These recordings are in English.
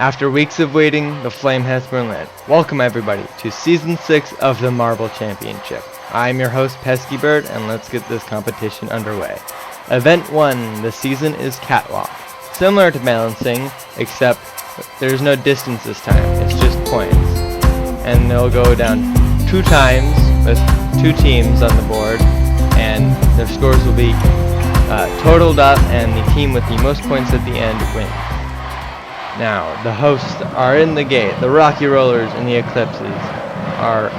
After weeks of waiting, the flame has been lit. Welcome everybody to Season 6 of the Marble Championship. I'm your host Pesky and let's get this competition underway. Event 1 this season is Catwalk. Similar to balancing, except there's no distance this time, it's just points. And they'll go down 2 times with 2 teams on the board, and their scores will be totaled up, and the team with the most points at the end wins. Now, the hosts are in the gate. The Rocky Rollers and the Eclipses are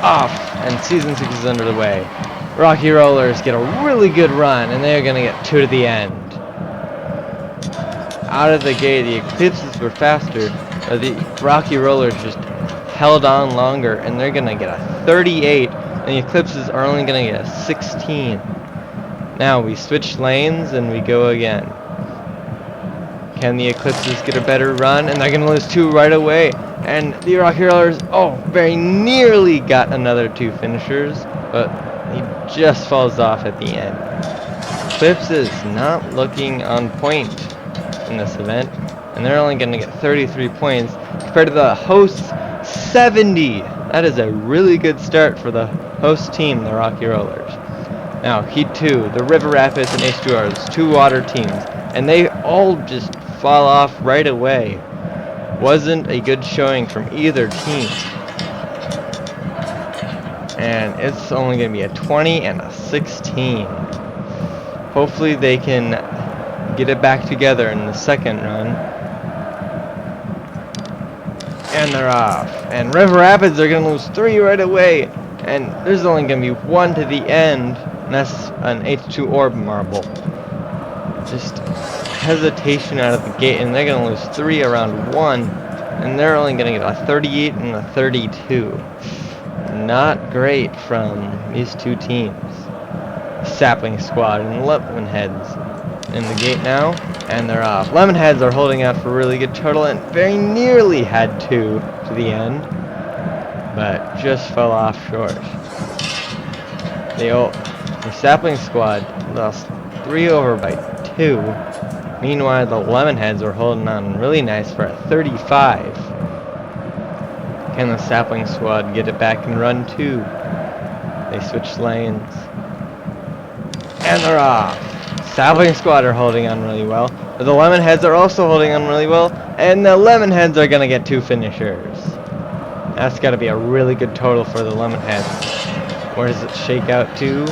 off, and Season 6 is under the way. Rocky Rollers get a really good run, and they're going to get 2 to the end. Out of the gate, the Eclipses were faster, but the Rocky Rollers just held on longer, and they're going to get a 38, and the Eclipses are only going to get a 16. Now, we switch lanes, and we go again. Can the Eclipses get a better run? And they're going to lose 2 right away. And the Rocky Rollers, very nearly got another 2 finishers, but he just falls off at the end. Eclipses not looking on point in this event, and they're only going to get 33 points compared to the hosts 70. That is a really good start for the host team, the Rocky Rollers. Now, Heat 2, the River Rapids and H2 are 2 water teams, and they all just fall off right away. Wasn't a good showing from either team. And it's only going to be a 20 and a 16. Hopefully they can get it back together in the second run. And they're off. And River Rapids are going to lose 3 right away. And there's only going to be 1 to the end. And that's an H2 orb marble. Just hesitation out of the gate, and they're going to lose 3 around 1, and they're only going to get a 38 and a 32. Not great from these 2 teams. Sapling Squad and Lemonheads in the gate now, and they're off. Lemonheads are holding out for a really good total and very nearly had 2 to the end, but just fell off short. The Sapling Squad lost 3 over by 2. Meanwhile, the Lemonheads are holding on really nice for a 35. Can the Sapling Squad get it back and run 2? They switch lanes. And they're off. Sapling Squad are holding on really well. But the Lemonheads are also holding on really well. And the Lemonheads are going to get 2 finishers. That's got to be a really good total for the Lemonheads. Where does it shake out to?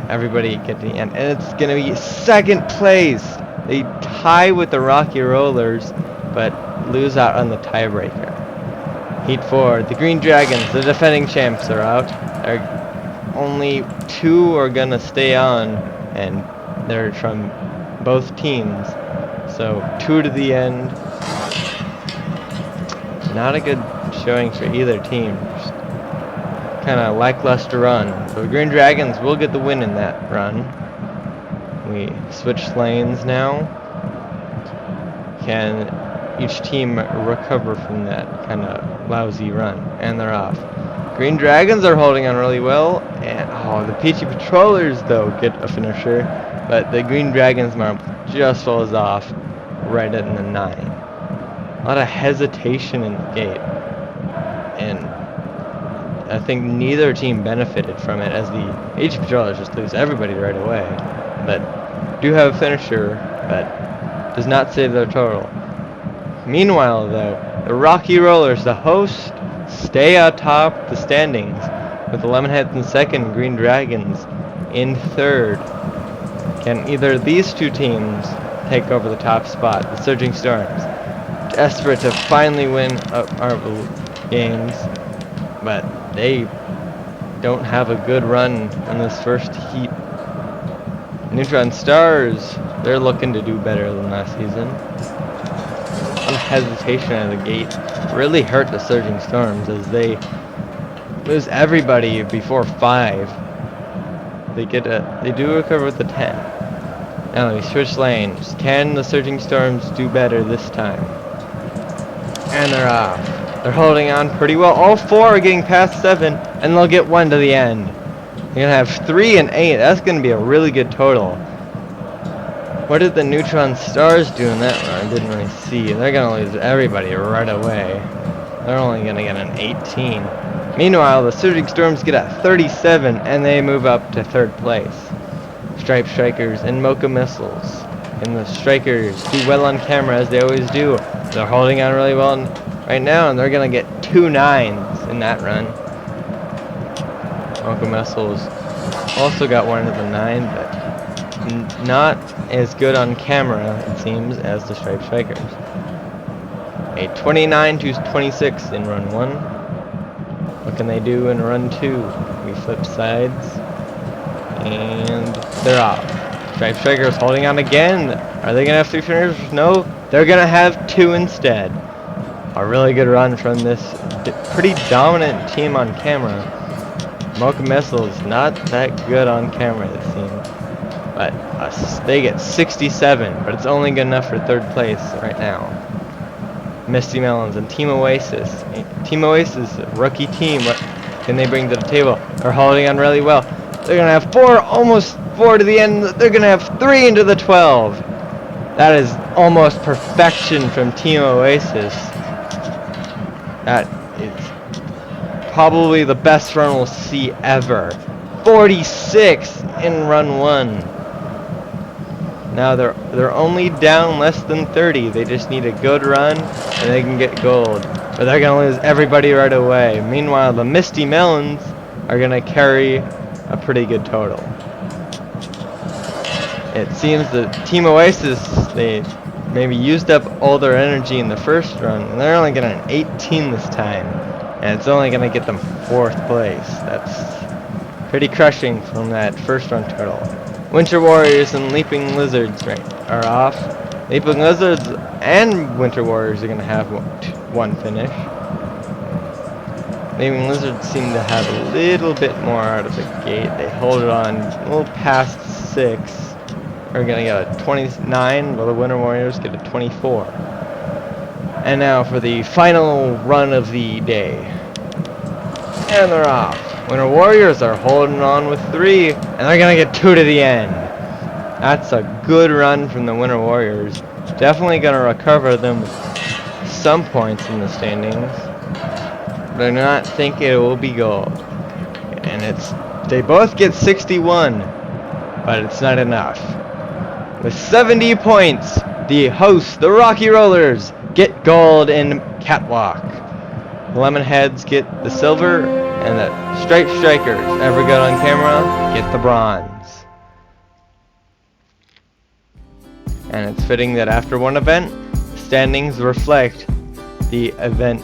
Everybody get to the end, and it's gonna be 2nd place. They tie with the Rocky Rollers, but lose out on the tiebreaker. Heat 4, the Green Dragons, the defending champs, are out. Only 2 are gonna stay on, and they're from both teams. So 2 to the end. Not a good showing for either team. Kind of lackluster run. So the Green Dragons will get the win in that run. We switch lanes now. Can each team recover from that kind of lousy run? And they're off. Green Dragons are holding on really well. And the Peachy Patrollers though get a finisher, but the Green Dragons marble just falls off right in the 9. A lot of hesitation in the gate. And I think neither team benefited from it, as the H Patrollers just lose everybody right away. But do have a finisher, but does not save their total. Meanwhile, though, the Rocky Rollers, the host, stay atop the standings, with the Lemonheads in 2nd, Green Dragons in 3rd. Can either of these 2 teams take over the top spot? The Surging Storms, desperate to finally win marble games, but they don't have a good run in this first heat. Neutron Stars, they're looking to do better than last season. Some hesitation out of the gate really hurt the Surging Storms, as they lose everybody before 5. They do recover with the 10. Now we switch lanes. Can the Surging Storms do better this time? And they're off. They're holding on pretty well. All 4 are getting past 7, and they'll get 1 to the end. You're gonna have 3 and 8. That's gonna be a really good total. What did the Neutron Stars do in that run? I didn't really see. They're gonna lose everybody right away. They're only gonna get an 18. Meanwhile, the Surging Storms get a 37, and they move up to 3rd place. Stripe Strikers and Mocha Missiles. And the Strikers do well on camera, as they always do. They're holding on really well right now, and they're gonna get 2 9s in that run. Mocha Missiles also got one of the 9, but not as good on camera, it seems, as the Stripe Strikers. A 29 to 26 in run 1. What can they do in run 2? We flip sides, and they're off. Stripe Strikers holding on again. Are they gonna have 3 finishers? No, they're gonna have 2 instead. A really good run from this pretty dominant team on camera. Mocha Missiles not that good on camera, it seems. But they get 67, but it's only good enough for 3rd place right now. Misty Melons and Team Oasis. Team Oasis, rookie team. What can they bring to the table? They're holding on really well. They're gonna have 4, almost 4 to the end. They're gonna have 3 into the 12. That is almost perfection from Team Oasis. That is probably the best run we'll see ever. 46 in run 1. Now they're only down less than 30. They just need a good run and they can get gold. But they're gonna lose everybody right away. Meanwhile, the Misty Melons are gonna carry a pretty good total. It seems that Team Oasis, they maybe used up all their energy in the first run, and they're only getting an 18 this time. And it's only gonna get them 4th place. That's pretty crushing from that first run total. Winter Warriors and Leaping Lizards are off. Leaping Lizards and Winter Warriors are going to have 1 finish. Leaping Lizards seem to have a little bit more out of the gate. They hold it on a little past 6. They're going to get a 29, while the Winter Warriors get a 24. And now for the final run of the day. And they're off. Winter Warriors are holding on with 3, and they're gonna get 2 to the end. That's a good run from the Winter Warriors. Definitely gonna recover them some points in the standings, but I do not think it will be gold. And they both get 61, but it's not enough. With 70 points, the hosts, the Rocky Rollers, get gold in Catwalk. The Lemonheads get the silver, and the Stripe Strikers, ever good on camera, get the bronze. And it's fitting that after one event, standings reflect the event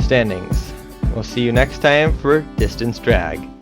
standings. We'll see you next time for Distance Drag.